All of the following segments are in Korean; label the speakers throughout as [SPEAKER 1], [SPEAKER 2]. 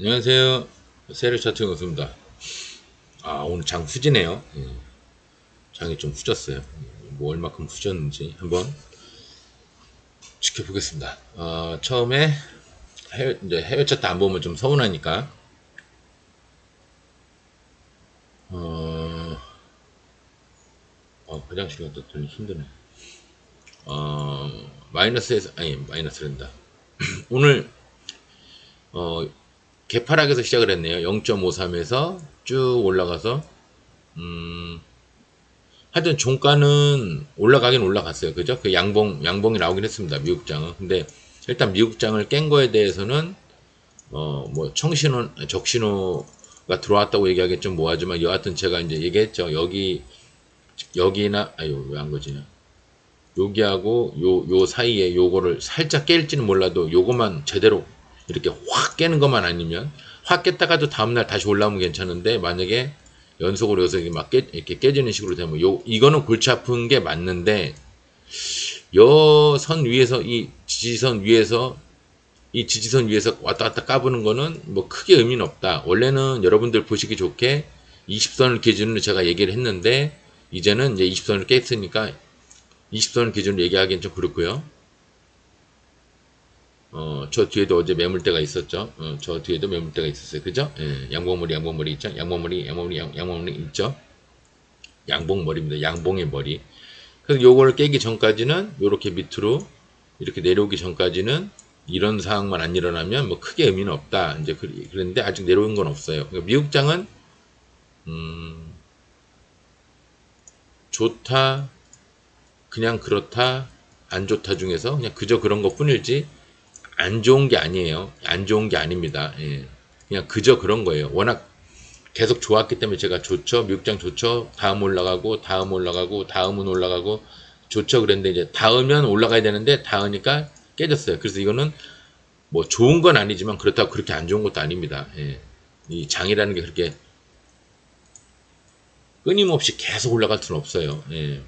[SPEAKER 1] 안녕하세요. 세력 차트 연수입니다. 오늘 장 후지네요. 장이 좀 후졌어요. 뭐 얼마큼 후졌는지 한번 지켜보겠습니다. 처음에 이제 해외 차트 안 보면 좀 서운하니까, 어, 화장실 갔다 왔더니 힘드네. 마이너스에서, 아니, 마이너스란다. 오늘, 어, 개파락에서 시작을 했네요. 0.53에서 쭉 올라가서, 하여튼 종가는 올라가긴 올라갔어요. 그죠? 그 양봉이 나오긴 했습니다. 미국장은. 근데 일단 미국장을 깬 거에 대해서는, 뭐, 적신호가 들어왔다고 얘기하기 좀 뭐하지만, 여하튼 제가 이제 얘기했죠. 여기나, 왜 안 거지냐. 여기하고 요 사이에 요거를 살짝 깰지는 몰라도 요거만 제대로 이렇게 확 깨는 것만 아니면, 확 깼다가도 다음날 다시 올라오면 괜찮은데, 만약에 연속으로 여기서 이렇게 깨지는 식으로 되면, 이거는 골치 아픈 게 맞는데, 여 선 위에서, 이 지지선 위에서 왔다 갔다 까부는 거는 뭐 크게 의미는 없다. 원래는 여러분들 보시기 좋게 20선을 기준으로 제가 얘기를 했는데, 이제는 이제 20선을 깼으니까 20선을 기준으로 얘기하기엔 좀 그렇고요. 저 뒤에도 어제 매물대가 있었죠. 저 뒤에도 매물대가 있었어요. 그죠? 예, 양봉머리 있죠? 양봉머리 있죠? 양봉머리입니다. 양봉의 머리. 그래서 요거를 깨기 전까지는 요렇게 밑으로 이렇게 내려오기 전까지는 이런 상황만 안 일어나면 뭐 크게 의미는 없다. 이제 그랬는데 아직 내려온 건 없어요. 그러니까 미국장은 좋다, 그냥 그렇다, 안 좋다 중에서 그냥 그저 그런 것 뿐이지 안 좋은 게 아니에요. 안 좋은 게 아닙니다. 예. 그냥 그저 그런 거예요. 워낙 계속 좋았기 때문에 제가 좋죠. 미국장 좋죠. 다음 올라가고, 다음 올라가고, 다음은 올라가고, 좋죠. 그랬는데 이제 닿으면 올라가야 되는데 닿으니까 깨졌어요. 그래서 이거는 뭐 좋은 건 아니지만 그렇다고 그렇게 안 좋은 것도 아닙니다. 예. 이 장이라는 게 그렇게 끊임없이 계속 올라갈 수는 없어요. 예.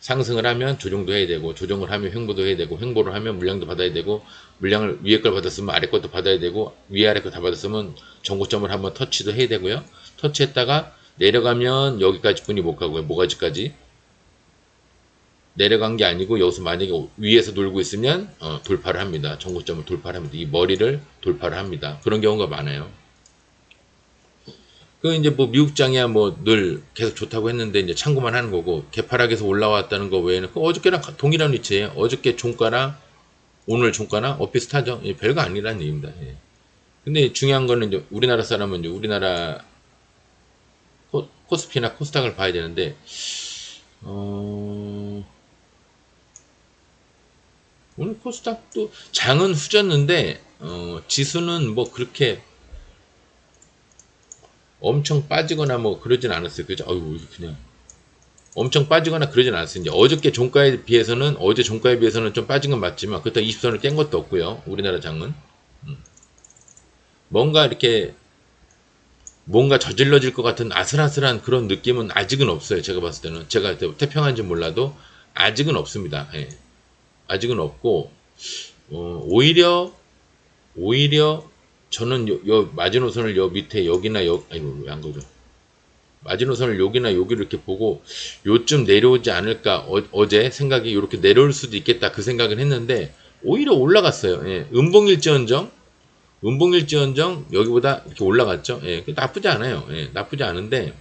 [SPEAKER 1] 상승을 하면 조정도 해야 되고, 조정을 하면 횡보도 해야 되고, 횡보를 하면 물량도 받아야 되고, 물량을 위에 걸 받았으면 아래 것도 받아야 되고, 위에 아래 거 다 받았으면 전고점을 한번 터치도 해야 되고요. 터치했다가 내려가면 여기까지 뿐이 못 가고요. 모가지까지. 내려간 게 아니고 여기서 만약에 위에서 놀고 있으면 돌파를 합니다. 전고점을 돌파를 합니다. 이 머리를 돌파를 합니다. 그런 경우가 많아요. 그 이제 뭐 미국장이야 뭐 늘 계속 좋다고 했는데 이제 참고만 하는 거고, 개파락에서 올라왔다는 거 외에는 그 어저께랑 동일한 위치예요. 어저께 종가나 오늘 종가나 비슷하죠. 예, 별거 아니라는 얘기입니다. 예. 근데 중요한 거는 이제 우리나라 사람은 이제 우리나라 코스피나 코스닥을 봐야 되는데, 어, 오늘 코스닥도 장은 후졌는데 지수는 뭐 그렇게 엄청 빠지거나 뭐 그러진 않았어요. 그죠? 어이구, 그냥 엄청 빠지거나 그러진 않았어요. 이제 어제 종가에 비해서는 좀 빠진 건 맞지만, 그렇다고 20선을 깬 것도 없고요. 우리나라 장은. 뭔가 이렇게, 뭔가 저질러질 것 같은 아슬아슬한 그런 느낌은 아직은 없어요. 제가 봤을 때는. 제가 태평한지 몰라도 아직은 없습니다. 예. 아직은 없고, 오히려 저는 요 마지노선을 요 밑에 여기나 아이고, 왜안 거죠? 마지노선을 여기나 여기를 이렇게 보고 요쯤 내려오지 않을까, 어제 생각이 이렇게 내려올 수도 있겠다 그 생각을 했는데 오히려 올라갔어요. 예. 음봉일지언정 여기보다 이렇게 올라갔죠. 예. 나쁘지 않아요. 예. 나쁘지 않은데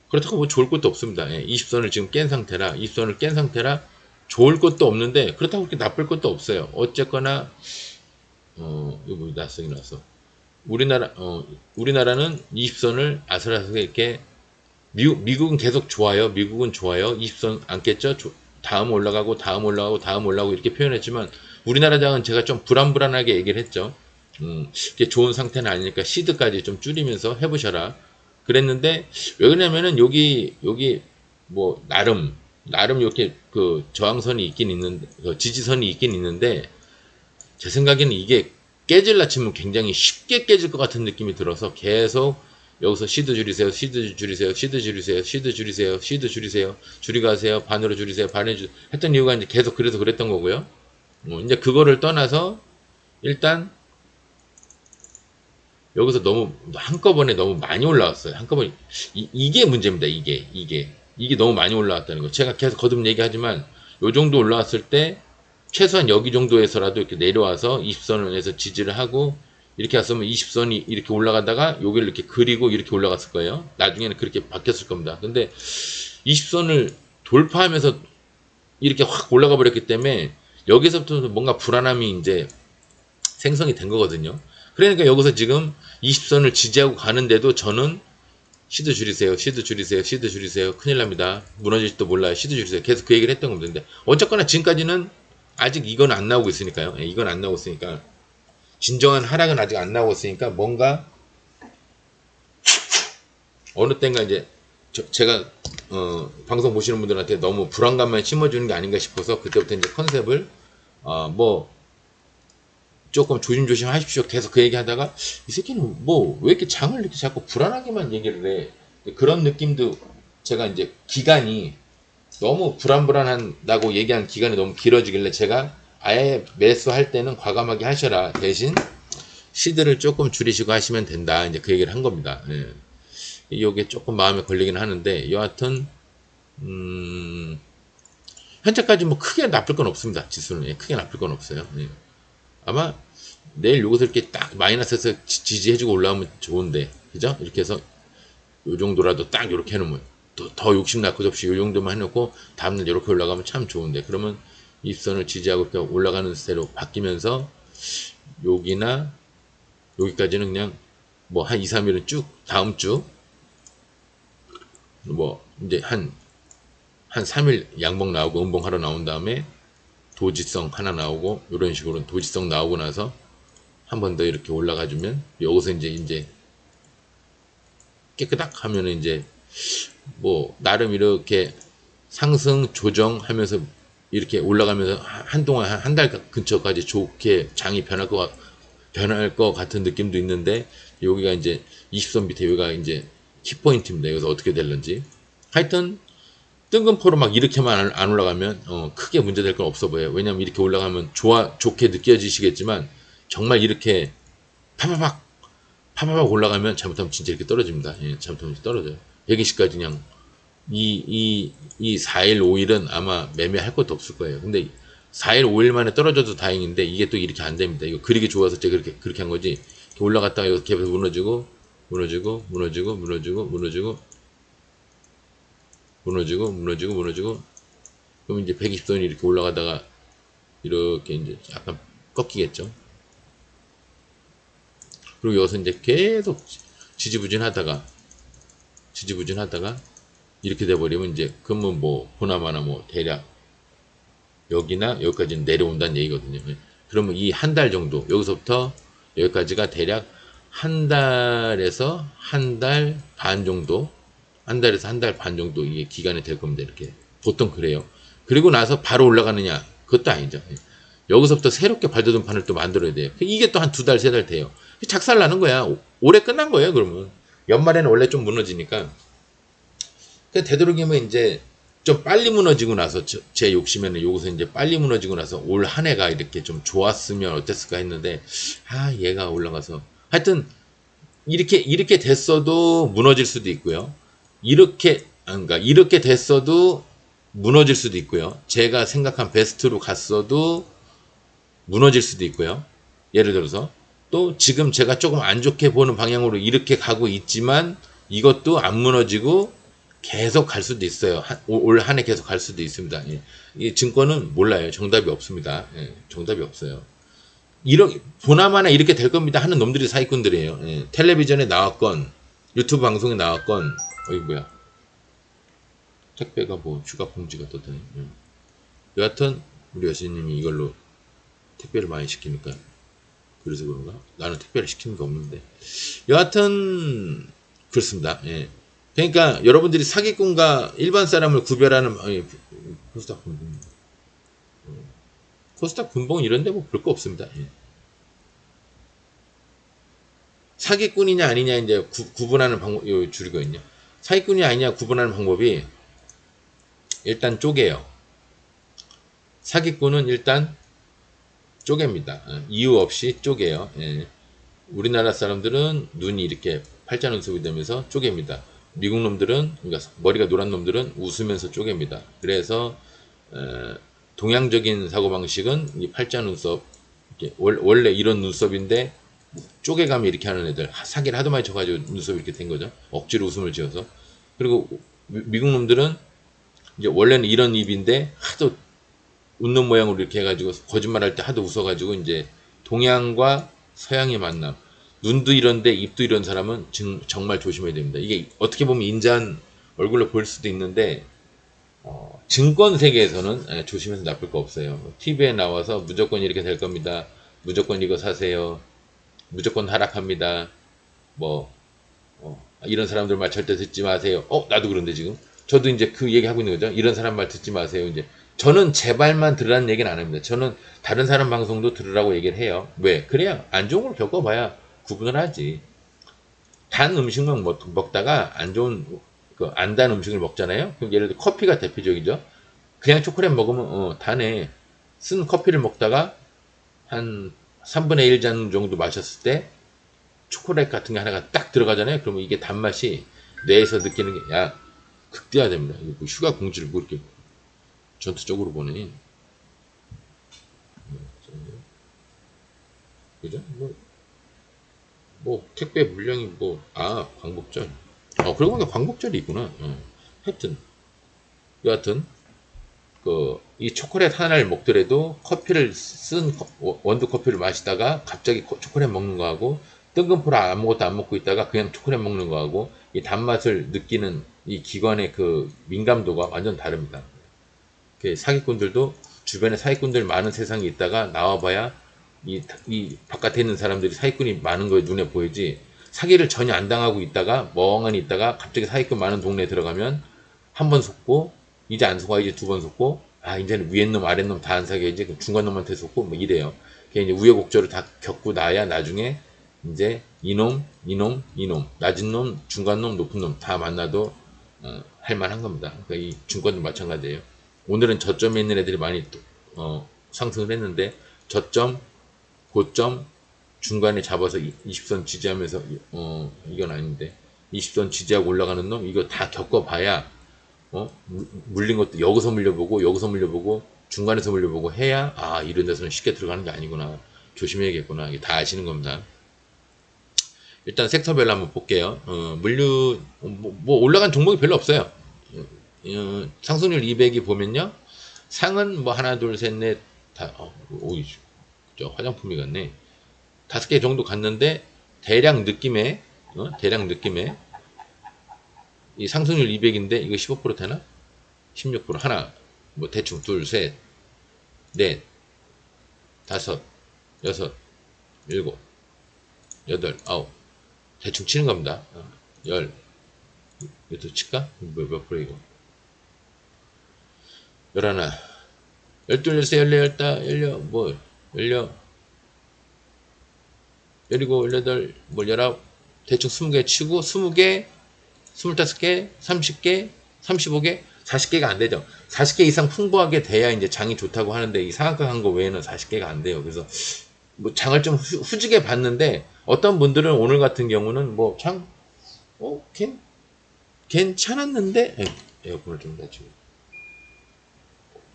[SPEAKER 1] 그렇다고 뭐 좋을 것도 없습니다. 예. 20선을 지금 깬 상태라, 20선을 깬 상태라 좋을 것도 없는데 그렇다고 그렇게 나쁠 것도 없어요. 어쨌거나 이거 낯성이 나서 우리나라는 20선을 아슬아슬하게 이렇게, 미국은 계속 좋아요. 미국은 좋아요. 20선 안 깼죠? 다음 올라가고, 다음 올라가고, 다음 올라가고 이렇게 표현했지만, 우리나라 장은 제가 좀 불안불안하게 얘기를 했죠. 이게 좋은 상태는 아니니까 시드까지 좀 줄이면서 해보셔라. 그랬는데, 왜 그러냐면은 뭐, 나름 이렇게 그 저항선이 있긴 지지선이 있긴 있는데, 제 생각에는 이게 깨질라 치면 굉장히 쉽게 깨질 것 같은 느낌이 들어서 계속 여기서 시드 줄이세요, 시드 줄이세요, 시드 줄이세요, 시드 줄이세요, 시드 줄이세요, 줄이 가세요, 반으로 줄이세요, 했던 이유가 이제 계속 그래서 그랬던 거고요. 이제 그거를 떠나서 일단 여기서 너무 한꺼번에 너무 많이 올라왔어요. 한꺼번에 이게 문제입니다. 이게 너무 많이 올라왔다는 거. 제가 계속 거듭 얘기하지만 요 정도 올라왔을 때 최소한 여기 정도에서라도 이렇게 내려와서 20선에서 지지를 하고 이렇게 왔으면 20선이 이렇게 올라가다가 여기를 이렇게 그리고 이렇게 올라갔을 거예요. 나중에는 그렇게 바뀌었을 겁니다. 근데 20선을 돌파하면서 이렇게 확 올라가 버렸기 때문에 여기서부터 뭔가 불안함이 이제 생성이 된 거거든요. 그러니까 여기서 지금 20선을 지지하고 가는데도 저는 시드 줄이세요, 시드 줄이세요, 시드 줄이세요. 큰일 납니다. 무너질지도 몰라요. 시드 줄이세요. 계속 그 얘기를 했던 겁니다. 근데 어쨌거나 지금까지는 아직 이건 안 나오고 있으니까요. 예, 이건 안 나오고 있으니까 진정한 하락은 아직 안 나오고 있으니까 뭔가 어느 때인가 이제 제가 방송 보시는 분들한테 너무 불안감만 심어주는 게 아닌가 싶어서 그때부터 이제 컨셉을 뭐 조금 조심조심 하십시오. 계속 그 얘기 하다가 이 새끼는 뭐 왜 이렇게 장을 이렇게 자꾸 불안하게만 얘기를 해. 그런 느낌도 제가 이제 기간이 너무 불안불안한다고 얘기한 기간이 너무 길어지길래 제가 아예 매수할 때는 과감하게 하셔라. 대신 시드를 조금 줄이시고 하시면 된다. 이제 그 얘기를 한 겁니다. 예. 이게 조금 마음에 걸리긴 하는데 여하튼 현재까지 뭐 크게 나쁠 건 없습니다. 지수는 예, 크게 나쁠 건 없어요. 예. 아마 내일 요것을 이렇게 딱 마이너스에서 지지해주고 올라오면 좋은데 그죠? 이렇게 해서 요 정도라도 딱 이렇게 해놓으면 더 욕심 날 것 없이 요 정도만 해놓고 다음날 이렇게 올라가면 참 좋은데 그러면 입선을 지지하고 이렇게 올라가는 대로 바뀌면서 여기나 여기까지는 그냥 뭐 한 2, 3일은 쭉 다음 주 뭐 이제 한 3일 양봉 나오고 음봉 하러 나온 다음에 도지성 하나 나오고 이런 식으로 도지성 나오고 나서 한 번 더 이렇게 올라가 주면 여기서 이제 깨끗딱 하면은 이제 뭐 나름 이렇게 상승 조정하면서 이렇게 올라가면서 한동안 한 달 근처까지 좋게 장이 변할 것 같은 느낌도 있는데 여기가 이제 20선 밑에 여기가 이제 키포인트입니다. 여기서 어떻게 될런지 하여튼 뜬금포로 막 이렇게만 안 올라가면 크게 문제될 건 없어 보여요. 왜냐면 이렇게 올라가면 좋게 느껴지시겠지만 정말 이렇게 파바박 올라가면 잘못하면 진짜 이렇게 떨어집니다. 예, 잘못하면 떨어져요. 120까지 그냥 이 4일 5일은 아마 매매할 것도 없을 거예요. 근데 4일 5일 만에 떨어져도 다행인데 이게 또 이렇게 안 됩니다. 이거 그리기 좋아서 제가 그렇게 한 거지. 올라갔다가 이렇게 무너지고 그럼 이제 120선이 이렇게 올라가다가 이렇게 이제 약간 꺾이겠죠. 그리고 여기서 이제 계속 지지부진하다가 이렇게 돼버리면 이제 그러면 뭐 보나마나 뭐 대략 여기나 여기까지는 내려온다는 얘기거든요. 그러면 이 한 달 정도 여기서부터 여기까지가 대략 한 달에서 한 달 반 정도 이게 기간이 될 겁니다. 이렇게 보통 그래요. 그리고 나서 바로 올라가느냐 그것도 아니죠. 여기서부터 새롭게 발돋움 판을 또 만들어야 돼요. 이게 또 한 두 달, 세 달 돼요. 작살 나는 거야. 올해 끝난 거예요, 그러면. 연말에는 원래 좀 무너지니까. 되도록이면 이제 좀 빨리 무너지고 나서 제 욕심에는 여기서 이제 빨리 무너지고 나서 올 한 해가 이렇게 좀 좋았으면 어땠을까 했는데 얘가 올라가서 하여튼 이렇게 됐어도 무너질 수도 있고요. 그러니까 이렇게 됐어도 무너질 수도 있고요. 제가 생각한 베스트로 갔어도 무너질 수도 있고요. 예를 들어서 또 지금 제가 조금 안 좋게 보는 방향으로 이렇게 가고 있지만 이것도 안 무너지고 계속 갈 수도 있어요. 올 한 해 계속 갈 수도 있습니다. 예. 이 증권은 몰라요. 정답이 없습니다. 예. 정답이 없어요. 보나마나 이렇게 될 겁니다 하는 놈들이 사기꾼들이에요. 예. 텔레비전에 나왔건 유튜브 방송에 나왔건 뭐야 택배가 뭐 휴가 봉지가 떴더니 여하튼 우리 여신님이 이걸로 택배를 많이 시키니까 그래서 그런가? 나는 택배를 시키는 게 없는데 여하튼 그렇습니다. 예. 그러니까 여러분들이 사기꾼과 일반 사람을 구별하는 코스닥 분봉 코스닥 분봉 이런데 뭐 볼 거 없습니다. 예. 사기꾼이냐 아니냐 이제 구분하는 방법 줄이고 있냐 사기꾼이 아니냐 구분하는 방법이 일단 쪼개요. 사기꾼은 일단 쪼갭니다. 이유 없이 쪼개요. 예. 우리나라 사람들은 눈이 이렇게 팔자 눈썹이 되면서 쪼갭니다. 미국 놈들은, 그러니까 머리가 노란 놈들은 웃으면서 쪼갭니다. 그래서 동양적인 사고방식은 이 팔자 눈썹, 원래 이런 눈썹인데 쪼개가며 이렇게 하는 애들, 사기를 하도 많이 쳐가지고 눈썹이 이렇게 된 거죠. 억지로 웃음을 지어서. 그리고 미국 놈들은 이제 원래는 이런 입인데 하도 웃는 모양으로 이렇게 해가지고 거짓말할 때 하도 웃어가지고 이제 동양과 서양의 만남. 눈도 이런데 입도 이런 사람은 정말 조심해야 됩니다. 이게 어떻게 보면 인자한 얼굴로 보일 수도 있는데 증권 세계에서는 조심해서 나쁠 거 없어요. TV에 나와서 무조건 이렇게 될 겁니다. 무조건 이거 사세요. 무조건 하락합니다. 뭐 이런 사람들 말 절대 듣지 마세요. 나도 그런데 지금 저도 이제 그 얘기 하고 있는 거죠. 이런 사람 말 듣지 마세요. 이제 저는 제 말만 들으라는 얘기는 안 합니다. 저는 다른 사람 방송도 들으라고 얘기를 해요. 왜? 그래야 안 좋은 걸 겪어봐야 구분을 하지. 단 음식만 먹다가 안 좋은 안 단 음식을 먹잖아요. 그럼 예를 들어 커피가 대표적이죠. 그냥 초콜릿 먹으면 단에 쓴 커피를 먹다가 한 3분의 1잔 정도 마셨을 때 초콜릿 같은 게 하나가 딱 들어가잖아요. 그러면 이게 단맛이 뇌에서 느끼는 게 극대화됩니다. 뭐 휴가 공지를 뭐 이렇게 전투적으로 보내. 그죠? 뭐 택배 물량이 광복절. 그러고 보니까 광복절이 있구나. 하여튼 여하튼 이 초콜릿 하나를 먹더라도 커피를 쓴 원두 커피를 마시다가 갑자기 초콜릿 먹는 거하고 뜬금포로 아무것도 안 먹고 있다가 그냥 초콜릿 먹는 거하고 이 단맛을 느끼는 이 기관의 그 민감도가 완전 다릅니다. 사기꾼들도 주변에 사기꾼들 많은 세상에 있다가 나와봐야 이 바깥에 있는 사람들이 사기꾼이 많은 거에 눈에 보이지, 사기를 전혀 안 당하고 있다가 멍하니 있다가 갑자기 사기꾼 많은 동네에 들어가면 한 번 속고 이제 안 속아, 이제 두 번 속고 이제는 위에 놈 아래 놈 다 안 사귀어야지, 그 중간 놈한테 속고 뭐 이래요. 이제 우여곡절을 다 겪고 나야 나중에 이제 이놈 낮은 놈 중간 놈 높은 놈 다 만나도 할만한 겁니다. 그러니까 이 증권도 마찬가지예요. 오늘은 저점에 있는 애들이 많이 상승을 했는데 저점 고점 중간에 잡아서 20선 지지하면서 이건 아닌데 20선 지지하고 올라가는 놈 이거 다 겪어봐야 물린 것도 여기서 물려보고 중간에서 물려보고 해야 이런 데서는 쉽게 들어가는 게 아니구나, 조심해야겠구나, 이게 다 아시는 겁니다. 일단 섹터별로 한번 볼게요. 물류 뭐 올라간 종목이 별로 없어요. 상승률 200이 보면요, 상은 뭐 하나 둘 셋 넷 다 저 화장품이 같네. 5개 정도 갔는데 대략 느낌에 이 상승률 200인데 이거 15% 되나? 16% 하나 뭐 대충 둘 셋 넷 다섯 여섯 일곱 여덟 아홉 대충 치는 겁니다. 열 이것도 칠까? 몇 프로 이거? 열하나 열둘 열세 열네 열다 열여 뭐 열여 열이고 열여덟 뭐 열아홉 대충 20개 치고 20개 25개 30개 35개 40개가 안 되죠. 40개 이상 풍부하게 돼야 이제 장이 좋다고 하는데 이 상한가 간 거 외에는 40개가 안 돼요. 그래서 뭐 장을 좀 후지게 봤는데 어떤 분들은 오늘 같은 경우는 뭐 장 괜찮았는데 에어컨을 좀 닫히고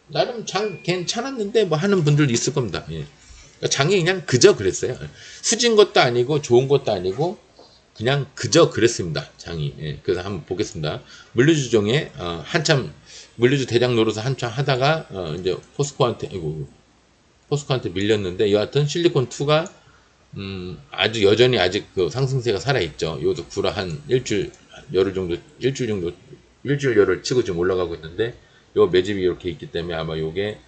[SPEAKER 1] 나름 장 괜찮았는데 뭐 하는 분들도 있을 겁니다. 그러니까 장이 그냥 그저 그랬어요. 후진 것도 아니고 좋은 것도 아니고 그냥 그저 그랬습니다. 장이. 그래서 한번 보겠습니다. 물류주 중에 한참 물류주 대장 노릇을 한참 하다가 이제 포스코한테 밀렸는데 여하튼 실리콘2가 아주 여전히 아직 그 상승세가 살아있죠. 이것도 구라 한 일주일 열을 치고 지금 올라가고 있는데 요 매집이 이렇게 있기 때문에 아마 요게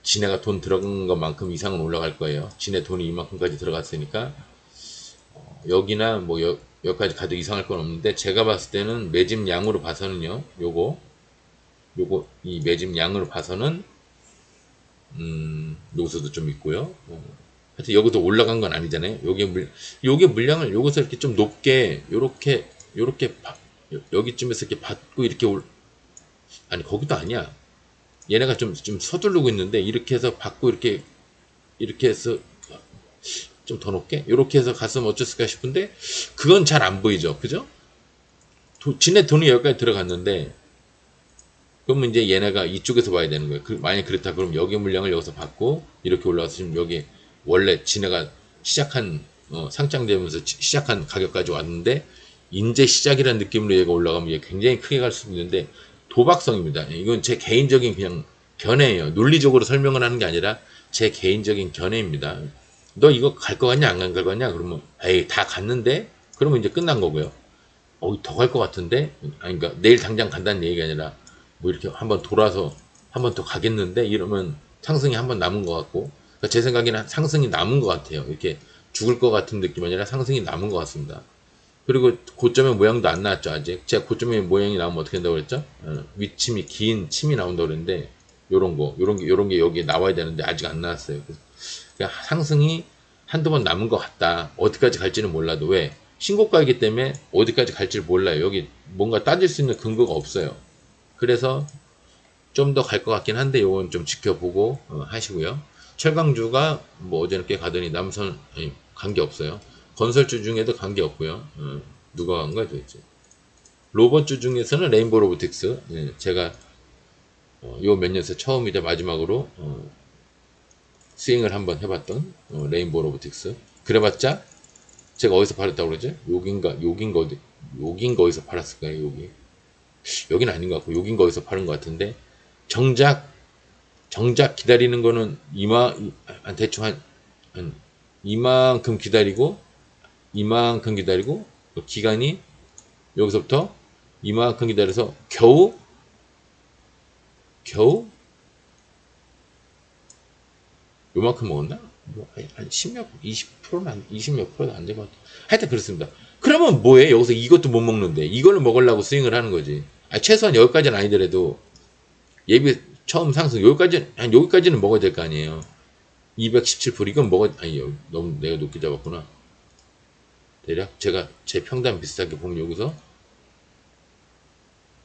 [SPEAKER 1] 지네가 돈 들어간 것만큼 이상은 올라갈 거예요. 지네 돈이 이만큼까지 들어갔으니까 여기나 뭐 여기까지 가도 이상할 건 없는데, 제가 봤을 때는 매집 양으로 봐서는요, 요거 이 매집 양으로 봐서는 여기서도 좀 있고요. 하여튼 여기도 올라간 건 아니잖아요. 요게 물량을 여기서 이렇게 좀 높게 요렇게 여기쯤에서 이렇게 받고 이렇게 아니 거기도 아니야. 얘네가 좀 서두르고 있는데 이렇게 해서 받고 이렇게 해서 좀 더 높게 이렇게 해서 갔으면 어쩌을까 싶은데 그건 잘 안 보이죠. 그죠? 지네 돈이 여기까지 들어갔는데 그러면 이제 얘네가 이쪽에서 봐야 되는 거예요. 만약 그렇다 그럼 여기 물량을 여기서 받고 이렇게 올라와서 지금 여기 원래 지네가 시작한 상장되면서 시작한 가격까지 왔는데 인제 시작이라는 느낌으로 얘가 올라가면 얘 굉장히 크게 갈 수 있는데 도박성입니다. 이건 제 개인적인 그냥 견해예요. 논리적으로 설명을 하는 게 아니라 제 개인적인 견해입니다. 너 이거 갈 거 같냐 안 갈 거 같냐 그러면 에이 다 갔는데 그러면 이제 끝난 거고요. 더 갈 것 같은데 아니 그러니까 내일 당장 간다는 얘기가 아니라 뭐 이렇게 한번 돌아서 한번 더 가겠는데 이러면 상승이 한번 남은 것 같고 그러니까 제 생각에는 상승이 남은 것 같아요. 이렇게 죽을 것 같은 느낌이 아니라 상승이 남은 것 같습니다. 그리고 고점의 모양도 안 나왔죠 아직. 제가 고점의 모양이 나오면 어떻게 된다고 그랬죠? 윗침이 긴 침이 나온다고 그랬는데 요런 게 여기에 나와야 되는데 아직 안 나왔어요. 그러니까 상승이 한두 번 남은 것 같다. 어디까지 갈지는 몰라도 왜? 신고가이기 때문에 어디까지 갈지를 몰라요. 여기 뭔가 따질 수 있는 근거가 없어요. 그래서 좀 더 갈 것 같긴 한데 요건 좀 지켜보고 하시고요. 철강주가 뭐 어저께 가더니 남선 관계 없어요. 건설주 중에도 관계 없고요. 누가 간 거야 도대체? 로봇주 중에서는 레인보우 로보틱스. 제가 요 몇 년 새 처음이자 마지막으로 스윙을 한번 해봤던 레인보우 로보틱스. 그래봤자 제가 어디서 팔았다고 그러죠? 여긴가 어디서 팔았을까요? 여기는 아닌 것 같고 여긴가 어디서 파는 것 같은데 정작 기다리는 거는 대충 한 이만큼 기다리고 기간이 여기서부터 이만큼 기다려서 겨우 요만큼 먹었나? 한 10몇, 20%는 20몇 프로도 안 될 것 같아. 하여튼 그렇습니다. 그러면 뭐해? 여기서 이것도 못 먹는데 이거를 먹으려고 스윙을 하는 거지. 최소한 여기까지는 아니더라도 예비 처음 상승 여기까지는 먹어야 될 거 아니에요. 217% 이건 너무 내가 높게 잡았구나. 대략 제가 제 평단 비슷하게 보면 여기서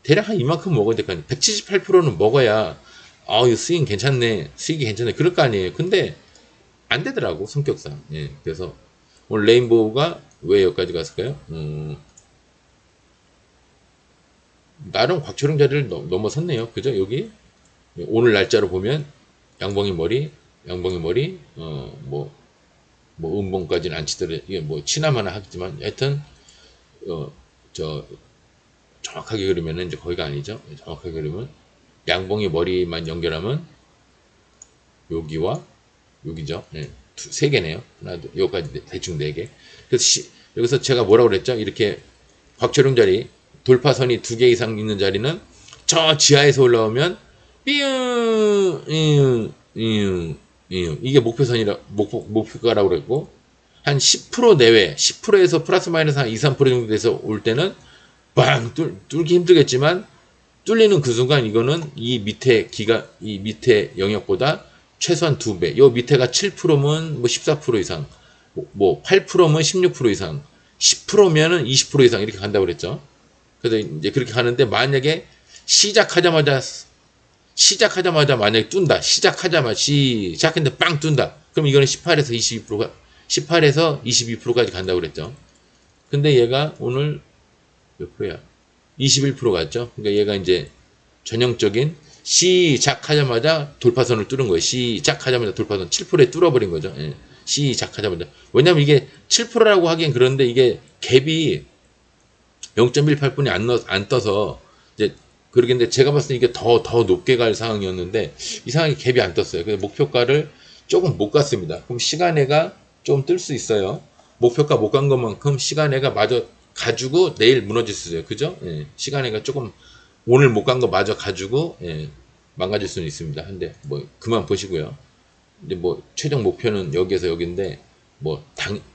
[SPEAKER 1] 대략 한 이만큼 먹어야 될 거 아니에요. 178%는 먹어야 이거 스윙 괜찮네. 수익이 괜찮네. 그럴 거 아니에요. 근데 안 되더라고 성격상. 그래서 오늘 레인보우가 왜 여기까지 갔을까요? 나름 곽초령 자리를 넘어섰네요. 그죠? 여기 오늘 날짜로 보면 양봉이 머리 뭐 음봉까지는 안 치더라도 이게 뭐 치나마나 하겠지만 하여튼 저 정확하게 그리면은 이제 거기가 아니죠. 정확하게 그리면 양봉이 머리만 연결하면 여기와 여기죠. 세 개네요. 하나, 둘, 여기까지 대충 네 개. 그래서 여기서 제가 뭐라고 그랬죠? 이렇게 곽초령 자리 돌파선이 두 개 이상 있는 자리는 저 지하에서 올라오면 이게 목표가라고 그랬고 한 10% 내외 10%에서 플러스 마이너스 한 2, 3% 정도 돼서 올 때는 빵 뚫기 힘들겠지만 뚫리는 그 순간 이거는 이 밑에 영역보다 최소한 2배. 요 밑에가 7%면 뭐 14% 이상, 뭐 8%면 16% 이상, 10%면은 20% 이상 이렇게 간다고 그랬죠. 그래서 이제 그렇게 가는데 만약에 시작하자마자 만약에 뚠다. 시작했는데 빵 뚠다. 그럼 이거는 18에서 22%까지 간다고 그랬죠. 근데 얘가 오늘 몇 프로야? 21% 갔죠. 그러니까 얘가 이제 전형적인 시작하자마자 돌파선을 뚫은 거예요. 시작하자마자 돌파선 7%에 뚫어버린 거죠. 시작하자마자. 왜냐면 이게 7%라고 하기엔 그런데 이게 갭이 0.18분이 안 떠서 이제 그러겠는데 제가 봤을 때 이게 더 높게 갈 상황이었는데 이상하게 갭이 안 떴어요. 그래서 목표가를 조금 못 갔습니다. 그럼 시간애가 좀 뜰 수 있어요. 목표가 못 간 것만큼 시간애가 마저 가지고 내일 무너질 수 있어요. 그죠? 시간애가 조금 오늘 못 간 거 마저 가지고 망가질 수는 있습니다. 근데 뭐 그만 보시고요. 이제 뭐 최종 목표는 여기에서 여기인데 뭐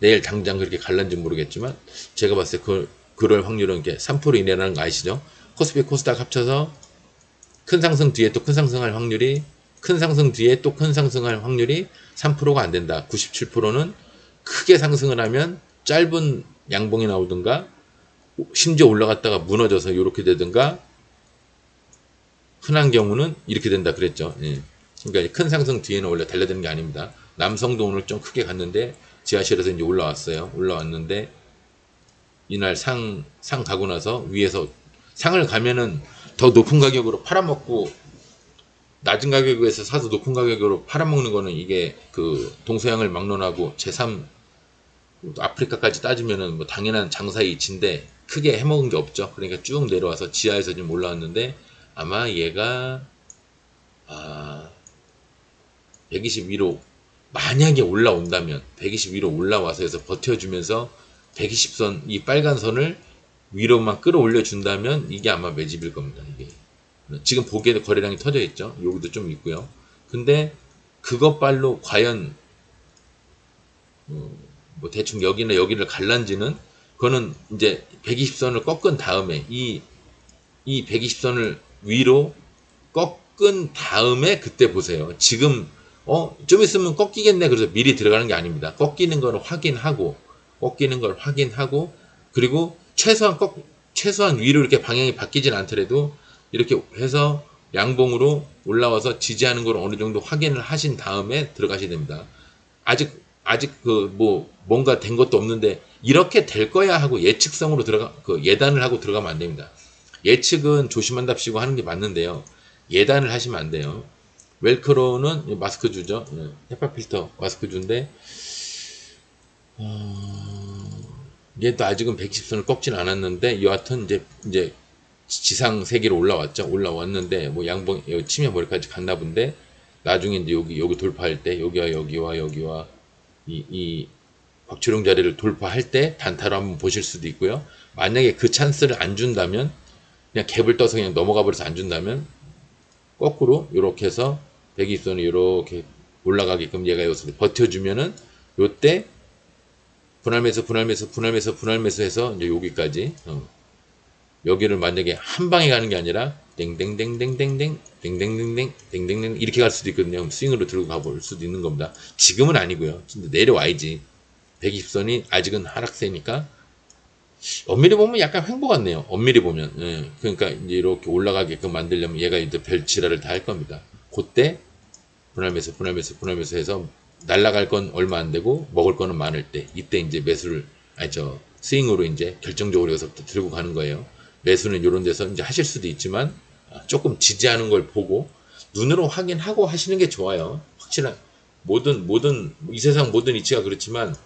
[SPEAKER 1] 내일 당장 그렇게 갈란지 모르겠지만 제가 봤을 때 그럴 확률은 이게 3% 이내라는 거 아시죠? 코스피 코스닥 합쳐서 큰 상승 뒤에 또 큰 상승할 확률이 3%가 안 된다. 97%는 크게 상승을 하면 짧은 양봉이 나오든가 심지어 올라갔다가 무너져서 이렇게 되든가 흔한 경우는 이렇게 된다 그랬죠. 그러니까 큰 상승 뒤에는 원래 달려드는 게 아닙니다. 남성도 오늘 좀 크게 갔는데 지하실에서 이제 올라왔어요. 올라왔는데 이날 상 가고 나서 위에서 상을 가면은 더 높은 가격으로 팔아먹고 낮은 가격에서 사서 높은 가격으로 팔아먹는 거는 이게 그 동서양을 막론하고 제3 아프리카까지 따지면은 뭐 당연한 장사의 이치인데 크게 해먹은 게 없죠. 그러니까 쭉 내려와서 지하에서 좀 올라왔는데 아마 얘가 120 위로 만약에 올라온다면 120 위로 올라와서 해서 버텨주면서 120선 이 빨간 선을 위로만 끌어올려 준다면 이게 아마 매집일 겁니다. 이게 지금 보기에도 거래량이 터져 있죠. 여기도 좀 있고요. 근데 그것발로 과연 뭐 대충 여기나 여기를 갈란지는 그거는 이제 120선을 꺾은 다음에 이 120선을 위로 꺾은 다음에 그때 보세요. 지금 좀 있으면 꺾이겠네. 그래서 미리 들어가는 게 아닙니다. 꺾이는 걸 확인하고 그리고 최소한 위로 이렇게 방향이 바뀌진 않더라도 이렇게 해서 양봉으로 올라와서 지지하는 걸 어느 정도 확인을 하신 다음에 들어가셔야 됩니다. 아직 그 뭐 뭔가 된 것도 없는데 이렇게 될 거야 하고 예측성으로 예단을 하고 들어가면 안 됩니다. 예측은 조심한답시고 하는 게 맞는데요. 예단을 하시면 안 돼요. 웰크로는 마스크주죠. 헤파 필터 마스크주인데 얘도 아직은 110선을 꺾진 않았는데 여하튼 이제 지상 세계로 올라왔는데 뭐 양봉 치매 머리까지 갔나 본데 나중에 이제 여기 돌파할 때 여기와 이 박초룡 자리를 돌파할 때 단타로 한번 보실 수도 있고요. 만약에 그 찬스를 안 준다면 그냥 갭을 떠서 그냥 넘어가 버려서 안 준다면 거꾸로 이렇게 해서 120선이 이렇게 올라가게끔 얘가 여기서 버텨주면은 요때 분할매수 해서 이제 여기까지 여기를 만약에 한 방에 가는 게 아니라 땡땡땡땡땡땡 이렇게 갈 수도 있거든요. 스윙으로 들고 가볼 수도 있는 겁니다. 지금은 아니고요. 진짜 내려와야지. 120선이 아직은 하락세니까 엄밀히 보면 약간 횡보 같네요. 엄밀히 보면. 예. 그러니까 이제 이렇게 올라가게끔 만들려면 얘가 이제 별 지랄을 다 할 겁니다. 그때 분할매수 해서 날라갈 건 얼마 안 되고 먹을 거는 많을 때 이때 이제 스윙으로 이제 결정적으로 여기서부터 들고 가는 거예요. 매수는 이런 데서 이제 하실 수도 있지만 조금 지지하는 걸 보고 눈으로 확인하고 하시는 게 좋아요. 확실한 모든 이 세상 모든 이치가 그렇지만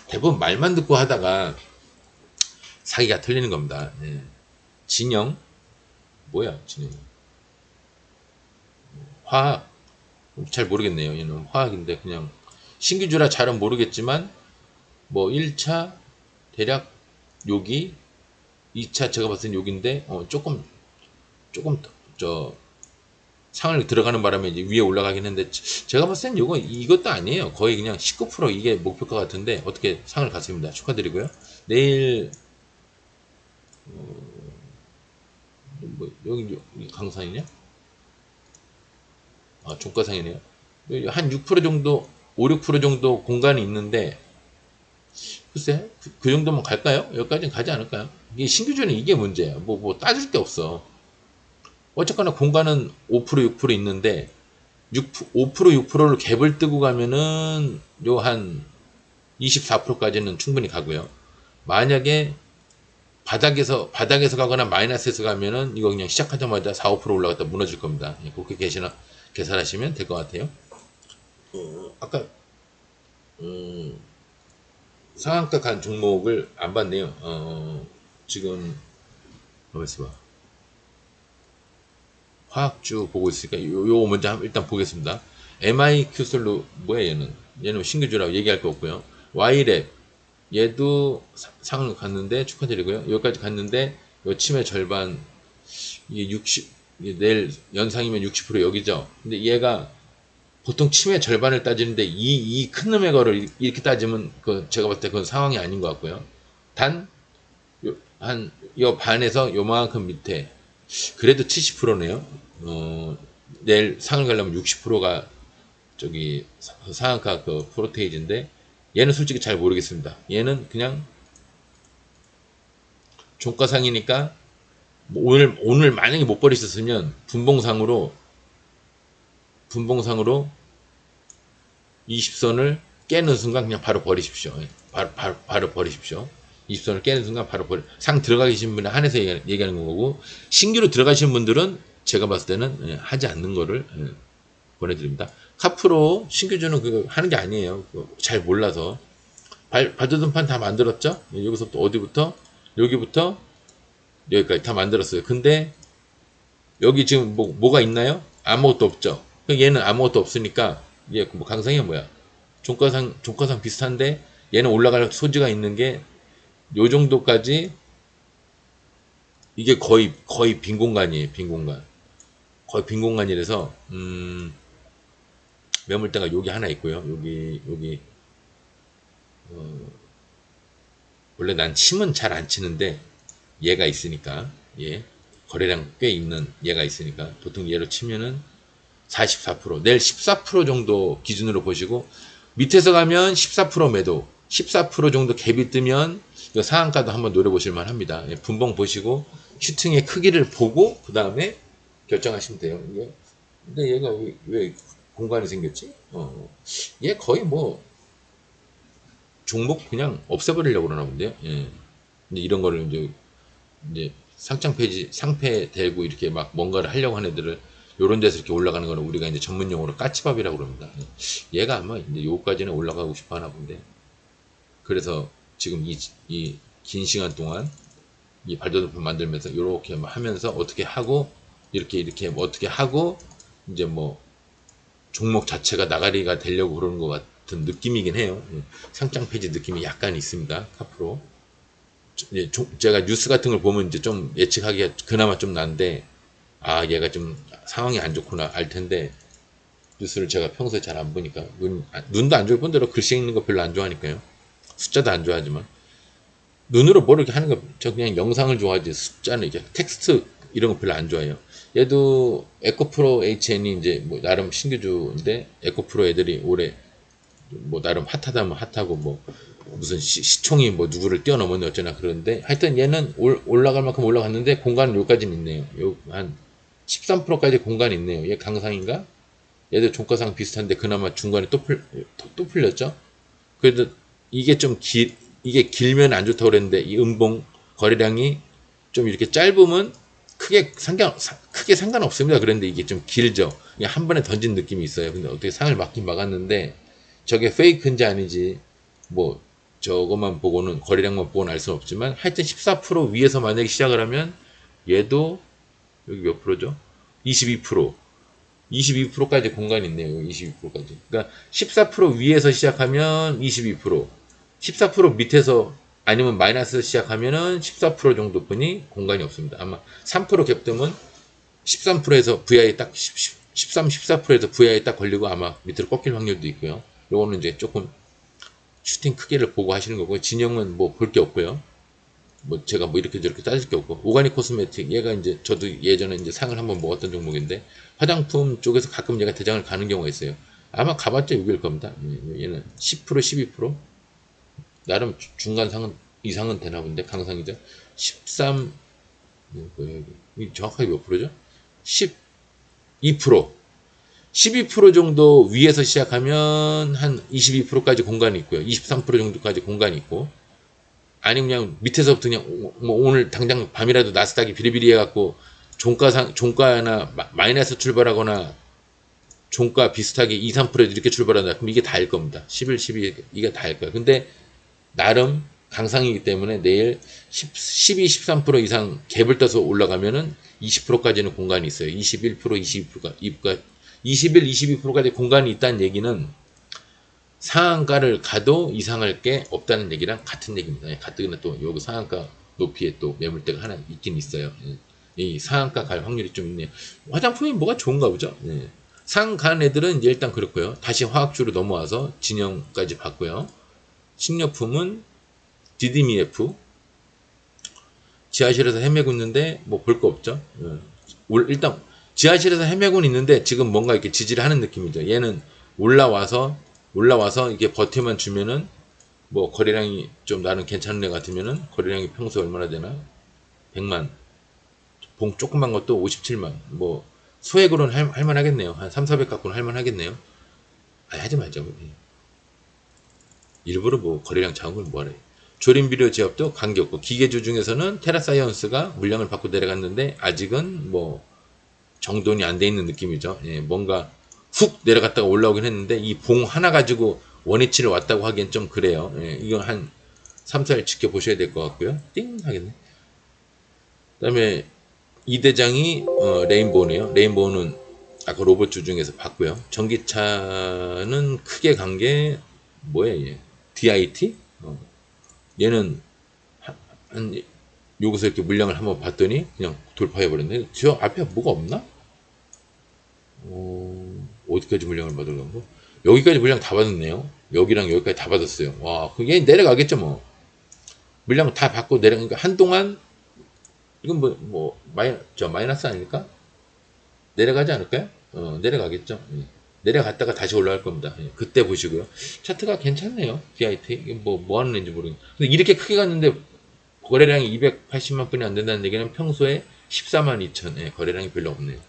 [SPEAKER 1] 대부분 말만 듣고 하다가 사기가 틀리는 겁니다. 네. 진영 화학 잘 모르겠네요. 얘는 화학인데 그냥 신규주라 잘은 모르겠지만 뭐 1차 대략 여기 2차 제가 봤을 땐 여기인데 조금 상을 들어가는 바람에 이제 위에 올라가긴 했는데 제가 봤을 땐 이것도 아니에요. 거의 그냥 19% 이게 목표가 같은데 어떻게 상을 갔습니다. 축하드리고요. 내일 여기 강산이냐? 종가상이네요. 한 6% 정도 5-6% 정도 공간이 있는데 글쎄 그 정도면 갈까요? 여기까지는 가지 않을까요? 이게 신규주는 이게 문제야. 뭐 따질 게 없어. 어쨌거나 공간은 5% 6% 있는데 5% 6%를 갭을 뜨고 가면은 요 한 24%까지는 충분히 가고요. 만약에 바닥에서 가거나 마이너스에서 가면은 이거 그냥 시작하자마자 4-5% 올라갔다 무너질 겁니다. 그렇게 계산하시면 될 것 같아요. 아까 상한가 간 종목을 안 봤네요. 지금 가만있어 봐. 화학주 보고 있으니까 요거 먼저 일단 보겠습니다. MIQ솔로 뭐야 얘는 신규주라고 얘기할 거 없고요. Y랩 얘도 상을 갔는데 축하드리고요. 여기까지 갔는데 요 침해 절반 이게 내일 연상이면 60% 여기죠. 근데 얘가 보통 침해 절반을 따지는데 이 큰 놈의 거를 이렇게 따지면 제가 봤을 때 그건 상황이 아닌 것 같고요. 단 요 반에서 요만큼 밑에 그래도 70%네요. 내일 상을 가려면 60%가 저기 상한가 프로테이지인데 얘는 솔직히 잘 모르겠습니다. 얘는 그냥 종가상이니까 뭐 오늘 만약에 못 버리셨으면 분봉상으로 20선을 깨는 순간 그냥 바로 버리십시오. 예. 바로 버리십시오. 20선을 깨는 순간 바로 상 들어가 계신 분에 한해서 얘기하는 거고, 신규로 들어가신 분들은 제가 봤을 때는 예, 하지 않는 거를 예, 보내드립니다. 카프로 신규주는 그거 하는 게 아니에요. 잘 몰라서. 발도등판 다 만들었죠? 예, 여기서부터 어디부터? 여기부터 여기까지 다 만들었어요. 근데 여기 지금 뭐가 있나요? 아무것도 없죠. 얘는 아무것도 없으니까 얘 뭐 강상이 뭐야? 종가상 비슷한데 얘는 올라갈 소지가 있는 게 요 정도까지. 이게 거의 빈 공간이에요. 빈 공간. 거의 빈 공간이라서 매물대가 여기 하나 있고요. 여기 원래 난 침은 잘 안 치는데 얘가 있으니까, 예, 거래량 꽤 있는 얘가 있으니까 보통 얘로 치면은 44%, 내일 14% 정도 기준으로 보시고, 밑에서 가면 14% 매도, 14% 정도 갭이 뜨면 이거 상한가도 한번 노려보실 만 합니다. 예, 분봉 보시고 슈팅의 크기를 보고 그 다음에 결정하시면 돼요. 근데 얘가 왜 공간이 생겼지? 얘 거의 뭐 종목 그냥 없애버리려고 그러나 본데요. 예. 근데 이런 거를 이제 상패 대고 이렇게 막 뭔가를 하려고 하는 애들을 요런 데서 이렇게 올라가는 거는 우리가 이제 전문용어로 까치밥이라고 그럽니다. 얘가 아마 이제 요까지는 올라가고 싶어 하나 본데, 그래서 지금 이 긴 시간 동안 이 발도등판 만들면서 이렇게 하면서 어떻게 하고 이렇게 뭐 어떻게 하고 이제 뭐 종목 자체가 나가리가 되려고 그러는 것 같은 느낌이긴 해요. 상장 폐지 느낌이 약간 있습니다. 카프로. 제가 뉴스 같은 걸 보면 이제 좀 예측하기가 그나마 좀 난데, 아, 얘가 좀 상황이 안 좋구나 알 텐데, 뉴스를 제가 평소에 잘 안 보니까, 눈도 안 좋을 뿐더러 글씨 읽는 거 별로 안 좋아하니까요. 숫자도 안 좋아하지만. 눈으로 뭐 이렇게 하는 거, 저 그냥 영상을 좋아하지, 숫자는 이제 텍스트 이런 거 별로 안 좋아해요. 얘도 에코프로 HN이 이제 뭐 나름 신규주인데, 에코프로 애들이 올해 뭐 나름 핫하다면 핫하고 뭐 무슨 시총이 뭐 누구를 뛰어넘었네 어쩌나 그러는데, 하여튼 얘는 올라갈 만큼 올라갔는데 공간은 여기까지는 있네요. 한 13%까지 공간이 있네요. 얘 강상인가? 얘도 종가상 비슷한데 그나마 중간에 또 풀렸죠. 그래도 이게 이게 길면 안 좋다고 그랬는데, 이 음봉 거래량이 좀 이렇게 짧으면 크게 상관없습니다. 그런데 이게 좀 길죠. 그냥 한 번에 던진 느낌이 있어요. 근데 어떻게 상을 막긴 막았는데, 저게 페이크인지 아닌지 뭐 저것만 보고는, 거래량만 보고는 알 수는 없지만, 하여튼 14% 위에서 만약에 시작을 하면 얘도 여기 몇 프로죠? 22%. 22%까지 공간이 있네요. 22%까지. 그러니까 14% 위에서 시작하면 22%, 14% 밑에서 아니면 마이너스 시작하면은 14% 정도 분이 공간이 없습니다. 아마 3% 갭등은 13%에서 VI 딱 13, 14%에서 VI 딱 걸리고 아마 밑으로 꺾일 확률도 있고요. 요거는 이제 조금 슈팅 크기를 보고 하시는 거고, 진영은 뭐 볼 게 없고요. 뭐 제가 뭐 이렇게 저렇게 따질 게 없고, 오가닉 코스메틱 얘가 이제 저도 예전에 이제 상을 한번 먹었던 종목인데, 화장품 쪽에서 가끔 얘가 대장을 가는 경우가 있어요. 아마 가봤자 6일 겁니다. 얘는 10% 12% 나름 중간 상은 이상은 되나 본데, 강상이죠. 13 정확하게 몇 프로죠? 12% 12% 정도 위에서 시작하면 한 22%까지 공간이 있고요. 23% 정도까지 공간이 있고, 아니면 그냥 밑에서부터 그냥 뭐 오늘 당장 밤이라도 나스닥이 비리비리 해갖고 종가나 마이너스 출발하거나 종가 비슷하게 2, 3% 이렇게 출발한다. 그럼 이게 다일 겁니다. 11, 12 이게 다일 거예요. 근데 나름 강상이기 때문에 내일 12, 13% 이상 갭을 떠서 올라가면은 20%까지는 공간이 있어요. 21%, 22%가 21, 22%까지 공간이 있다는 얘기는 상한가를 가도 이상할 게 없다는 얘기랑 같은 얘기입니다. 가뜩이나 또 여기 상한가 높이에 또 매물대가 하나 있긴 있어요. 이 상한가 갈 확률이 좀 있네요. 화장품이 뭐가 좋은가 보죠. 상간 애들은 이제 일단 그렇고요. 다시 화학주로 넘어와서 진영까지 봤고요. 식료품은 DDMF 지하실에서 헤매고 있는데 뭐 볼 거 없죠. 일단 지하실에서 헤매고는 있는데 지금 뭔가 이렇게 지지를 하는 느낌이죠. 얘는 올라와서 이게 버텨만 주면은 뭐 거래량이 좀 나는 괜찮은 애 같으면은, 거래량이 평소에 얼마나 되나? 100만. 봉 조그만 것도 57만. 뭐 소액으로는 할만 하겠네요. 한 3, 400 갖고는 할만 하겠네요. 하지 말자고. 일부러 뭐 거래량 작은 걸 뭐하래. 조림비료 제업도 관계없고 기계주 중에서는 테라사이언스가 물량을 받고 내려갔는데 아직은 뭐 정돈이 안 돼 있는 느낌이죠. 예, 뭔가 훅 내려갔다가 올라오긴 했는데 이 봉 하나 가지고 원위치를 왔다고 하기엔 좀 그래요. 예, 이건 한 3, 4일 지켜보셔야 될 것 같고요. 띵 하겠네. 그다음에 이 대장이 레인보우네요. 레인보우는 아까 로봇주 중에서 봤고요. 전기차는 크게 간 게 뭐야 얘? DIT? 얘는 한 여기서 이렇게 물량을 한번 봤더니 그냥 돌파해 버렸네. 저 앞에 뭐가 없나? 어디까지 물량을 받으려는 거? 여기까지 물량 다 받았네요. 여기랑 여기까지 다 받았어요. 와, 그게 내려가겠죠 뭐. 물량 다 받고 내려가니까 한동안 이건 마이너스 아닙니까? 내려가지 않을까요? 내려가겠죠. 예. 내려갔다가 다시 올라갈 겁니다. 예. 그때 보시고요. 차트가 괜찮네요. DIT. 이게 뭐 하는 애인지 모르겠는데. 근데 이렇게 크게 갔는데 거래량이 280만 분이 안 된다는 얘기는 평소에 14만 2천, 예, 거래량이 별로 없네요.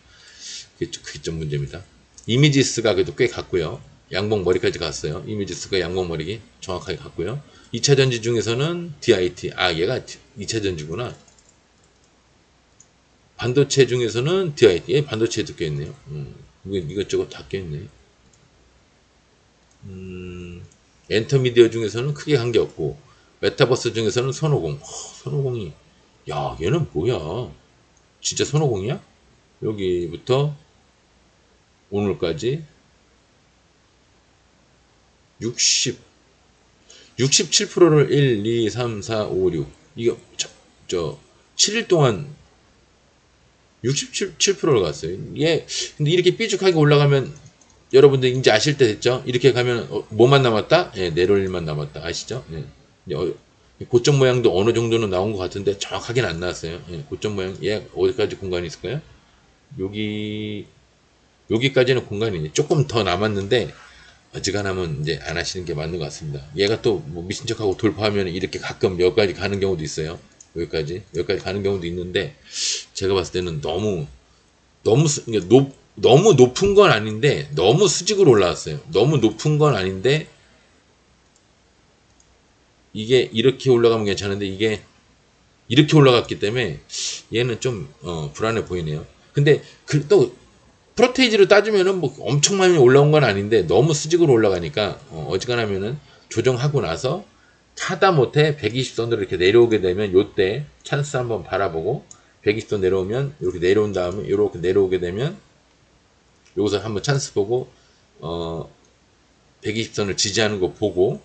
[SPEAKER 1] 그게 좀 문제입니다. 이미지스가 그래도 꽤 갔고요. 양봉 머리까지 갔어요. 이미지스가 양봉 머리 정확하게 갔고요. 2차 전지 중에서는 DIT. 아, 얘가 2차 전지구나. 반도체 중에서는 DIT. 얘 반도체에 껴있네요. 이것저것 다 껴있네. 엔터미디어 중에서는 크게 관계 없고, 메타버스 중에서는 손오공. 손오공이, 야, 얘는 뭐야? 진짜 손오공이야? 여기부터 오늘까지 60, 67%를 1, 2, 3, 4, 5, 6. 이거, 7일 동안 67%를 갔어요. 예, 근데 이렇게 삐죽하게 올라가면 여러분들 이제 아실 때 됐죠? 이렇게 가면 뭐만 남았다? 예, 내려올만 남았다. 아시죠? 예. 고점 모양도 어느 정도는 나온 것 같은데 정확하게는 안 나왔어요. 예, 고점 모양, 얘 어디까지 공간이 있을까요? 여기까지는 공간이 있네. 조금 더 남았는데 어지간하면 이제 안 하시는 게 맞는 것 같습니다. 얘가 또뭐 미친 척하고 돌파하면 이렇게 가끔 여기까지 가는 경우도 있어요. 여기까지 가는 경우도 있는데 제가 봤을 때는 너무 높은 건 아닌데 너무 수직으로 올라왔어요. 너무 높은 건 아닌데 이게 이렇게 올라가면 괜찮은데 이게 이렇게 올라갔기 때문에 얘는 좀 불안해 보이네요. 근데 또 프로테이지로 따지면은 뭐 엄청 많이 올라온 건 아닌데 너무 수직으로 올라가니까 어지간하면은 조정하고 나서 하다못해 120선으로 이렇게 내려오게 되면 요때 찬스 한번 바라보고 120선 내려오면 이렇게 내려온 다음에 이렇게 내려오게 되면 여기서 한번 찬스 보고 120선을 지지하는 거 보고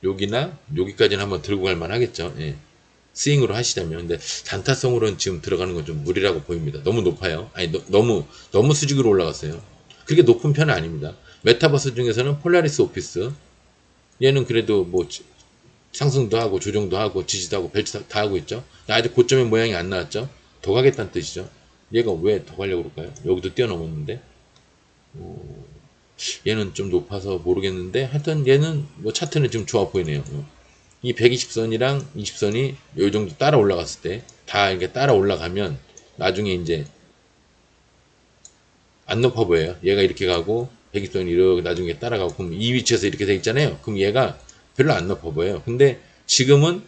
[SPEAKER 1] 여기나 여기까지는 한번 들고 갈 만 하겠죠. 예. 스윙으로 하시자면. 근데 단타성으로는 지금 들어가는 건 좀 무리라고 보입니다. 너무 높아요. 아니 너무 수직으로 올라갔어요. 그게 높은 편은 아닙니다. 메타버스 중에서는 폴라리스 오피스 얘는 그래도 뭐 상승도 하고 조정도 하고 지지도 하고 벨트 다 하고 있죠. 아직 고점의 모양이 안 나왔죠. 더 가겠다는 뜻이죠. 얘가 왜 더 가려고 그럴까요? 여기도 뛰어넘었는데 얘는 좀 높아서 모르겠는데 하여튼 얘는 뭐 차트는 지금 좋아 보이네요. 이 120선이랑 20선이 요 정도 따라 올라갔을 때 다 이렇게 따라 올라가면 나중에 이제 안 높아 보여요. 얘가 이렇게 가고 120선이 이렇게 나중에 따라가고 그럼 이 위치에서 이렇게 돼 있잖아요. 그럼 얘가 별로 안 높아 보여요. 근데 지금은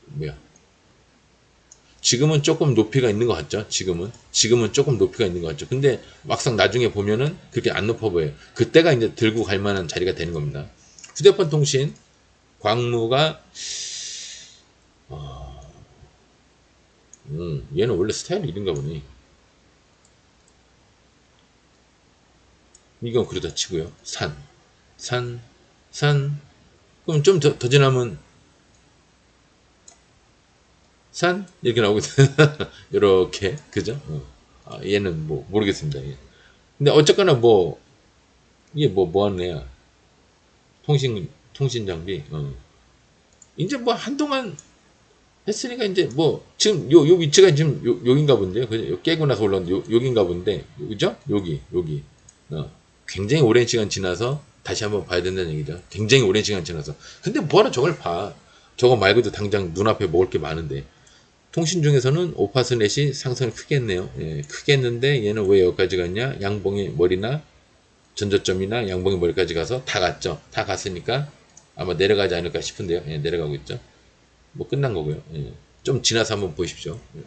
[SPEAKER 1] 뭐야? 지금은 조금 높이가 있는 것 같죠? 지금은 조금 높이가 있는 것 같죠? 근데 막상 나중에 보면은 그렇게 안 높아 보여요. 그때가 이제 들고 갈 만한 자리가 되는 겁니다. 휴대폰 통신, 광무가, 얘는 원래 스타일이 이런가 보네. 이건 그러다 치고요. 산, 산. 그럼 좀 더 지나면 산? 이렇게 나오거든. 이렇게. 그죠? 얘는 뭐, 모르겠습니다. 예. 근데 어쨌거나 뭐, 이게 뭐 하는 애야. 통신 장비. 이제 뭐 한동안 했으니까 이제 뭐, 지금 요 위치가 지금 여긴가 본데요. 그죠? 깨고 나서 올라온 여긴가 본데. 그죠? 여기. 굉장히 오랜 시간 지나서 다시 한번 봐야 된다는 얘기죠. 굉장히 오랜 시간 지나서. 근데 뭐하러 저걸 봐. 저거 말고도 당장 눈앞에 먹을 게 많은데. 통신 중에서는 오파스넷이 상승을 크게 했네요. 예, 크게 했는데 얘는 왜 여기까지 갔냐? 양봉의 머리나 전저점이나 양봉의 머리까지 가서 다 갔죠. 다 갔으니까 아마 내려가지 않을까 싶은데요. 예, 내려가고 있죠. 뭐 끝난 거고요. 예. 좀 지나서 한번 보십시오. 예.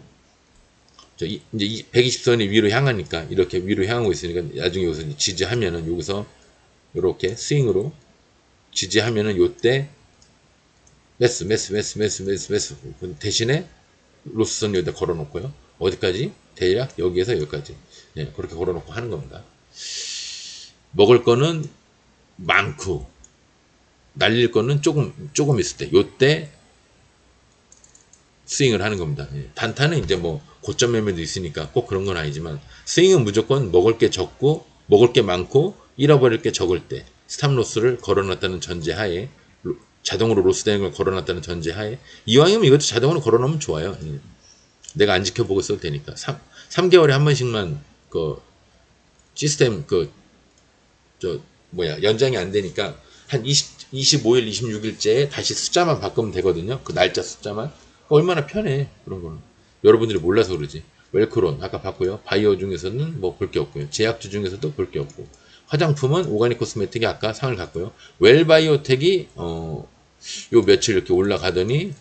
[SPEAKER 1] 이제 120선이 위로 향하니까 이렇게 위로 향하고 있으니까 나중에 여기서 지지하면은 여기서 이렇게 스윙으로 지지하면은 요때 매수 대신에 로스선 여기다 걸어놓고요. 어디까지? 대략 여기에서 여기까지. 예, 그렇게 걸어놓고 하는 겁니다. 먹을 거는 많고 날릴 거는 조금 있을 때 요때 스윙을 하는 겁니다. 예, 단타는 이제 뭐 고점 매매도 있으니까 꼭 그런 건 아니지만 스윙은 무조건 먹을 게 적고 먹을 게 많고 잃어버릴 게 적을 때 스탑로스를 걸어놨다는 전제하에 자동으로 로스되는 걸 걸어놨다는 전제하에 이왕이면 이것도 자동으로 걸어놓으면 좋아요. 예. 내가 안 지켜보고 써도 되니까 3개월에 한 번씩만 그 시스템 연장이 안 되니까 한 25일 26일째에 다시 숫자만 바꾸면 되거든요. 그 날짜 숫자만. 얼마나 편해 그런 거는. 여러분들이 몰라서 그러지. 웰크론 아까 봤고요. 바이오 중에서는 뭐 볼 게 없고요. 제약주 중에서도 볼 게 없고. 화장품은 오가닉 코스메틱이 아까 상을 갔고요. 웰바이오텍이 요 며칠 이렇게 올라가더니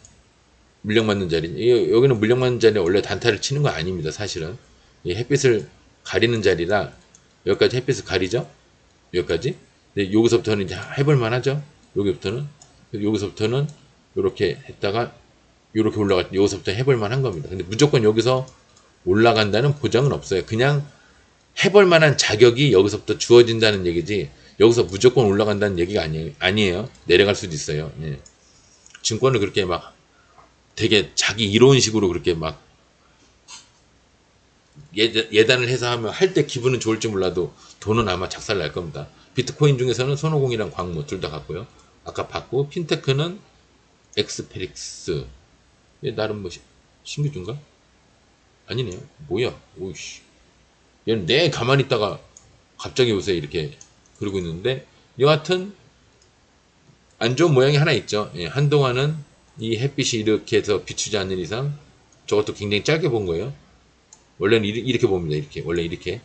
[SPEAKER 1] 물량맞는 자리. 여기는 물량맞는 자리에 원래 단타를 치는 거 아닙니다. 사실은 이 햇빛을 가리는 자리라 여기까지 햇빛을 가리죠. 여기까지. 근데 여기서부터는 이제 해볼만 하죠. 여기서부터는 이렇게 했다가 이렇게 올라갈 때 여기서부터 해볼만 한 겁니다. 근데 무조건 여기서 올라간다는 보장은 없어요. 그냥 해볼만한 자격이 여기서부터 주어진다는 얘기지 여기서 무조건 올라간다는 얘기가 아니에요. 내려갈 수도 있어요. 예. 증권을 그렇게 막 되게 자기 이로운식으로 그렇게 막 예단을 해서 하면 할 때 기분은 좋을지 몰라도 돈은 아마 작살 날 겁니다. 비트코인 중에서는 손오공이랑 광무 둘 다 같고요. 아까 봤고 핀테크는 엑스페릭스 나름 뭐 신규주인가? 아니네요. 뭐야? 오이씨. 얘는 내 가만히 있다가 갑자기 요새 이렇게 그러고 있는데 여하튼 안 좋은 모양이 하나 있죠. 예, 한동안은 이 햇빛이 이렇게 해서 비추지 않는 이상 저것도 굉장히 짧게 본 거예요. 원래는 이렇게 봅니다. 이렇게 원래 이렇게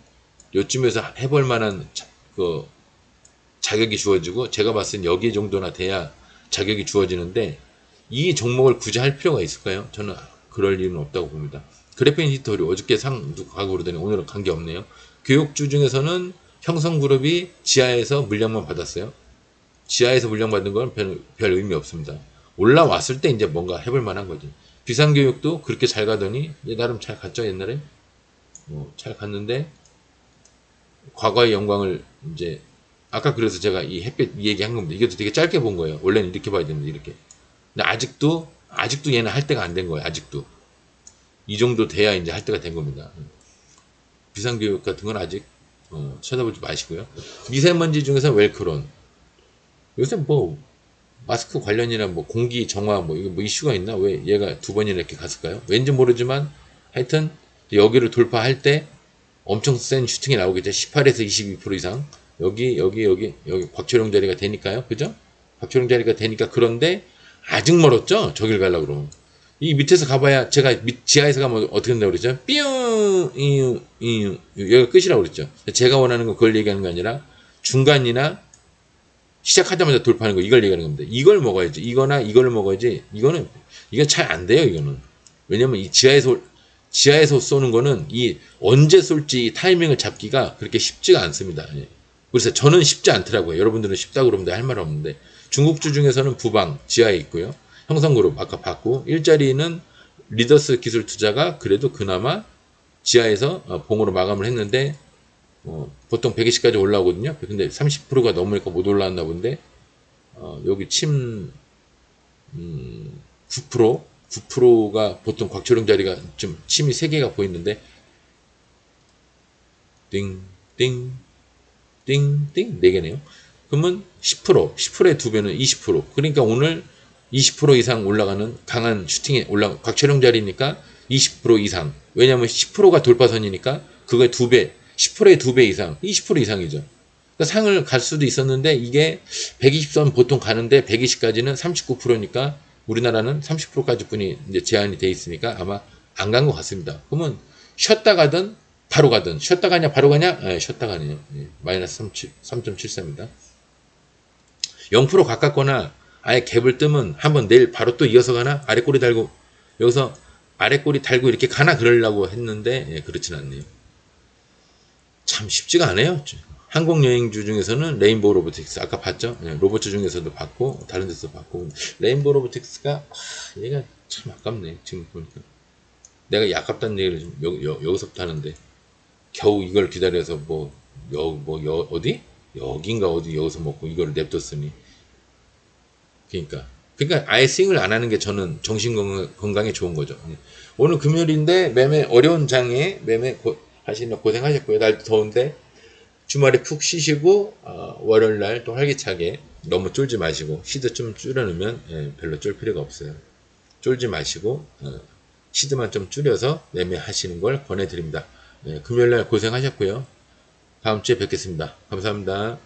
[SPEAKER 1] 요쯤에서 해볼 만한 자격이 주어지고 제가 봤을 땐 여기 정도나 돼야 자격이 주어지는데 이 종목을 굳이 할 필요가 있을까요? 저는 그럴 일은 없다고 봅니다. 그래프인 히스토리 어저께 상 가고 그러더니 오늘은 관계 없네요. 교육주 중에서는 형성그룹이 지하에서 물량만 받았어요. 지하에서 물량 받은 건 별 의미 없습니다. 올라왔을 때 이제 뭔가 해볼 만한 거지. 비상교육도 그렇게 잘 가더니 나름 잘 갔죠 옛날에. 잘 갔는데 과거의 영광을 이제 아까 그래서 제가 이 햇빛 이 얘기 한 겁니다. 이것도 되게 짧게 본 거예요. 원래는 이렇게 봐야 되는데 이렇게. 근데 아직도 얘는 할 때가 안 된 거예요. 아직도 이 정도 돼야 이제 할 때가 된 겁니다. 비상교육 같은 건 아직 쳐다보지 마시고요. 미세먼지 중에서 웰크론. 요새 뭐 마스크 관련이나 뭐 공기 정화 이거 뭐 이슈가 있나? 왜 얘가 두 번이나 이렇게 갔을까요? 왠지 모르지만 하여튼 여기를 돌파할 때 엄청 센 슈팅이 나오겠죠. 18에서 22% 이상. 여기 곽철용 자리가 되니까요. 그죠? 곽철용 자리가 되니까 그런데 아직 멀었죠? 저길 가려고 그러면. 이 밑에서 가봐야 제가 지하에서 가면 어떻게 된다고 그랬죠? 삐용 여기가 끝이라고 그랬죠. 제가 원하는 건 그걸 얘기하는 게 아니라 중간이나 시작하자마자 돌파하는 거 이걸 얘기하는 겁니다. 이걸 먹어야지. 이거나 이걸 먹어야지. 이건 잘 안 돼요. 이거는. 왜냐면 이 지하에서 쏘는 거는 이 언제 쏠지 타이밍을 잡기가 그렇게 쉽지가 않습니다. 예. 그래서 저는 쉽지 않더라고요. 여러분들은 쉽다고 그러면 할 말 없는데 중국주 중에서는 부방 지하에 있고요. 형성그룹 아까 봤고 일자리는 리더스 기술 투자가 그래도 그나마 지하에서 봉으로 마감을 했는데 보통 120까지 올라오거든요. 근데 30%가 넘으니까 못 올라왔나 본데 여기 9%가 보통 곽철용 자리가 좀 침이 3개가 보이는데 띵띵띵띵 4개네요. 그러면 10%의 2배는 20%. 그러니까 오늘 20% 이상 올라가는 강한 슈팅에 곽철용 자리니까 20% 이상. 왜냐하면 10%가 돌파선이니까 그거의 2배, 10%의 2배 이상, 20% 이상이죠. 그러니까 상을 갈 수도 있었는데 이게 120선 보통 가는데 120까지는 39%니까 우리나라는 30%까지 뿐이 이제 제한이 돼 있으니까 아마 안 간 것 같습니다. 그러면 쉬었다 가든 바로 가든 쉬었다 가냐 바로 가냐? 예, 쉬었다 가네요. 예, 마이너스 3.74입니다. 0% 가깝거나 아예 갭을 뜨면 한번 내일 바로 또 이어서 가나? 아래 꼬리 달고 여기서 아래 꼬리 달고 이렇게 가나 그러려고 했는데 예, 그렇진 않네요. 참 쉽지가 않아요. 항공 여행주 중에서는 레인보우 로보틱스 아까 봤죠? 예, 로봇주 중에서도 봤고 다른 데서도 봤고 레인보우 로보틱스가 얘가 참 아깝네. 지금 보니까 내가 아깝다는 얘기를 좀 여기서부터 하는데 겨우 이걸 기다려서 어디? 여긴가 어디 여기서 먹고 이거를 냅뒀으니 그러니까 아예 스윙을 안 하는 게 저는 정신 건강에 좋은 거죠. 오늘 금요일인데 매매 어려운 장에 매매 하시는 고생하셨고요. 날도 더운데 주말에 푹 쉬시고 월요일 날 또 활기차게 너무 쫄지 마시고 시드 좀 줄여놓으면 예, 별로 쫄 필요가 없어요. 쫄지 마시고 시드만 좀 줄여서 매매하시는 걸 권해드립니다. 예, 금요일 날 고생하셨고요. 다음 주에 뵙겠습니다. 감사합니다.